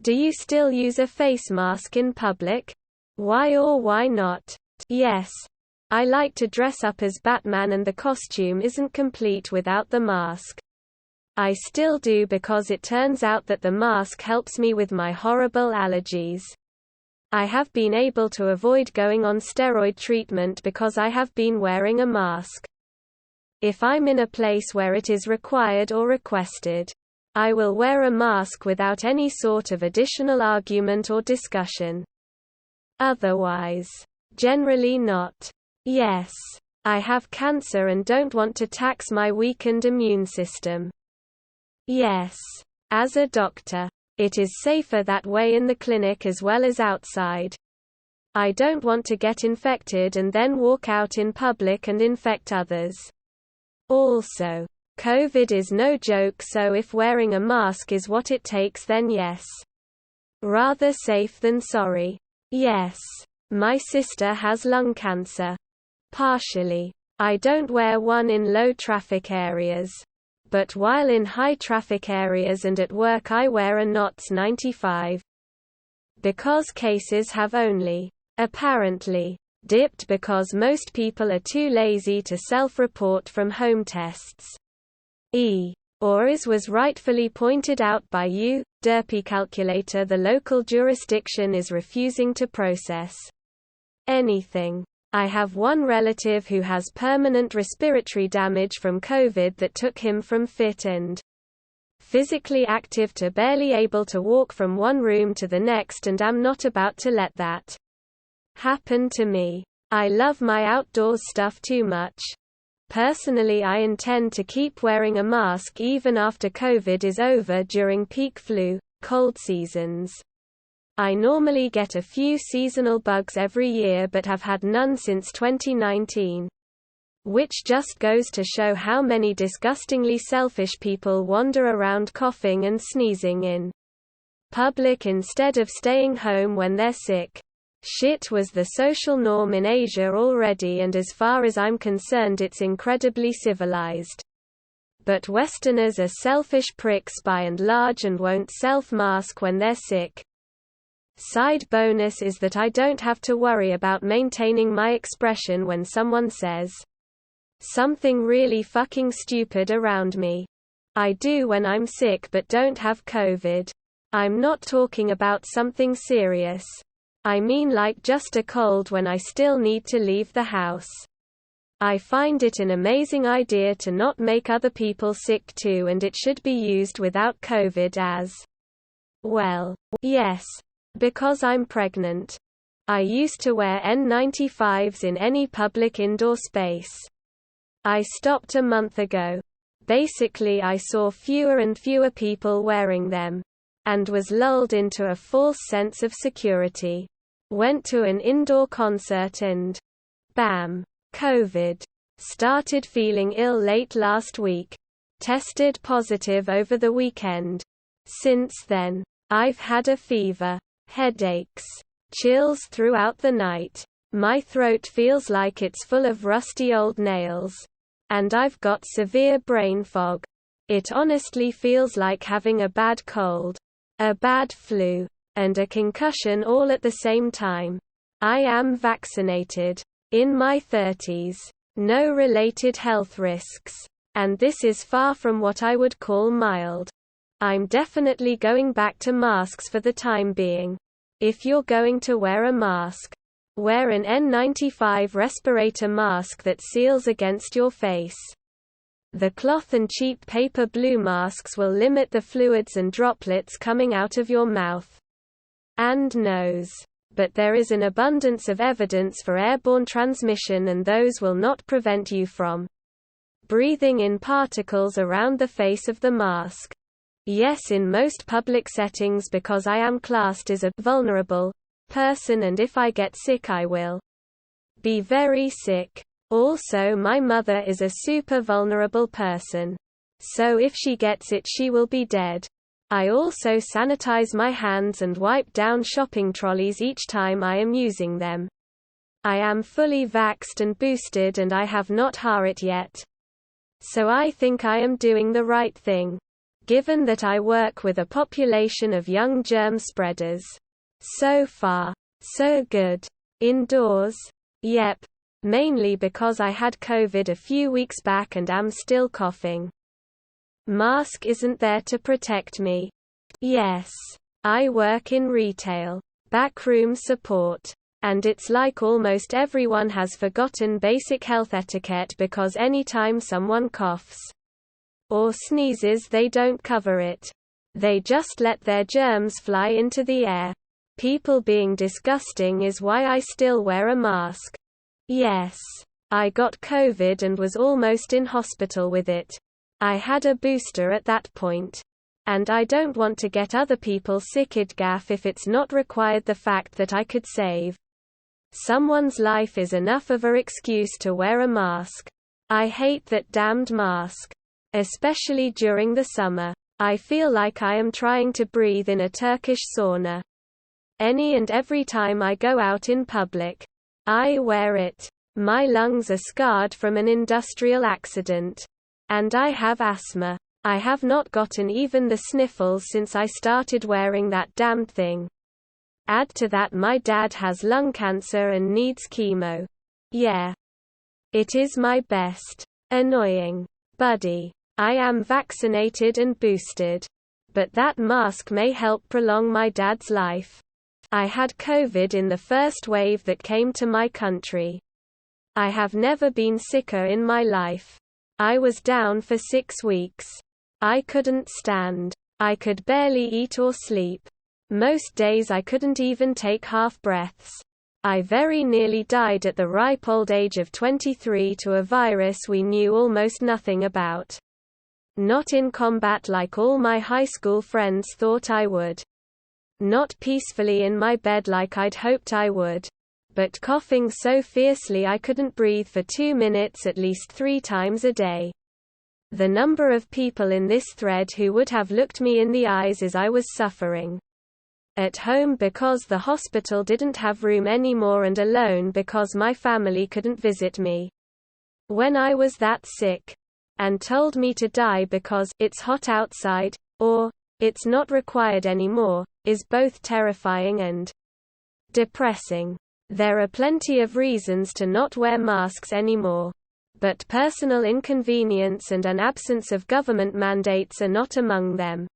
Do you still use a face mask in public? Why or why not? Yes. I like to dress up as Batman and the costume isn't complete without the mask. I still do because it turns out that the mask helps me with my horrible allergies. I have been able to avoid going on steroid treatment because I have been wearing a mask. If I'm in a place where it is required or requested, I will wear a mask without any sort of additional argument or discussion. Otherwise, generally not. Yes. I have cancer and don't want to tax my weakened immune system. Yes. As a doctor, it is safer that way in the clinic as well as outside. I don't want to get infected and then walk out in public and infect others. Also, COVID is no joke, so if wearing a mask is what it takes, then yes. Rather safe than sorry. Yes. My sister has lung cancer. Partially. I don't wear one in low traffic areas. But while in high traffic areas and at work I wear a NOTS 95. Because cases have only, apparently, dipped because most people are too lazy to self-report from home tests. Or as was rightfully pointed out by you, Derpy Calculator, the local jurisdiction is refusing to process anything. I have one relative who has permanent respiratory damage from COVID that took him from fit and physically active to barely able to walk from one room to the next, and am not about to let that happen to me. I love my outdoors stuff too much. Personally, I intend to keep wearing a mask even after COVID is over during peak flu, cold seasons. I normally get a few seasonal bugs every year but have had none since 2019. Which just goes to show how many disgustingly selfish people wander around coughing and sneezing in public instead of staying home when they're sick. Shit was the social norm in Asia already, and as far as I'm concerned it's incredibly civilized. But Westerners are selfish pricks by and large and won't self-mask when they're sick. Side bonus is that I don't have to worry about maintaining my expression when someone says something really fucking stupid around me. I do when I'm sick but don't have COVID. I'm not talking about something serious. I mean like just a cold when I still need to leave the house. I find it an amazing idea to not make other people sick too, and it should be used without COVID as well. Yes. Because I'm pregnant. I used to wear N95s in any public indoor space. I stopped a month ago. Basically, I saw fewer and fewer people wearing them, and was lulled into a false sense of security. Went to an indoor concert and bam, COVID. Started feeling ill late last week. Tested positive over the weekend. Since then, I've had a fever, headaches, chills throughout the night. My throat feels like it's full of rusty old nails. And I've got severe brain fog. It honestly feels like having a bad cold, a bad flu, and a concussion all at the same time. I am vaccinated. In my 30s. No related health risks. And this is far from what I would call mild. I'm definitely going back to masks for the time being. If you're going to wear a mask, wear an N95 respirator mask that seals against your face. The cloth and cheap paper blue masks will limit the fluids and droplets coming out of your mouth and nose. But there is an abundance of evidence for airborne transmission, and those will not prevent you from breathing in particles around the face of the mask. Yes, in most public settings, because I am classed as a vulnerable person, and if I get sick I will be very sick. Also, my mother is a super vulnerable person. So if she gets it she will be dead. I also sanitize my hands and wipe down shopping trolleys each time I am using them. I am fully vaxxed and boosted and I have not had it yet. So I think I am doing the right thing. given that I work with a population of young germ spreaders. So far, so good. Indoors? Yep. Mainly because I had COVID a few weeks back and am still coughing. Mask isn't there to protect me. Yes. I work in retail. Backroom support. And it's like almost everyone has forgotten basic health etiquette because anytime someone coughs or sneezes they don't cover it. They just let their germs fly into the air. People being disgusting is why I still wear a mask. Yes. I got COVID and was almost in hospital with it. I had a booster at that point. And I don't want to get other people sick. It gaff if it's not required. The fact that I could save someone's life is enough of an excuse to wear a mask. I hate that damned mask. Especially during the summer. I feel like I am trying to breathe in a Turkish sauna. Any and every time I go out in public, I wear it. My lungs are scarred from an industrial accident. And I have asthma. I have not gotten even the sniffles since I started wearing that damned thing. Add to that my dad has lung cancer and needs chemo. Yeah. It is my best. Annoying. Buddy. I am vaccinated and boosted. But that mask may help prolong my dad's life. I had COVID in the first wave that came to my country. I have never been sicker in my life. I was down for 6 weeks. I couldn't stand. I could barely eat or sleep. Most days I couldn't even take half breaths. I very nearly died at the ripe old age of 23 to a virus we knew almost nothing about. Not in combat like all my high school friends thought I would. Not peacefully in my bed like I'd hoped I would. But coughing so fiercely I couldn't breathe for 2 minutes at least 3 times a day. The number of people in this thread who would have looked me in the eyes as I was suffering. At home because the hospital didn't have room anymore and alone because my family couldn't visit me when I was that sick. And told me to die because it's hot outside, or it's not required anymore, is both terrifying and depressing. There are plenty of reasons to not wear masks anymore. But personal inconvenience and an absence of government mandates are not among them.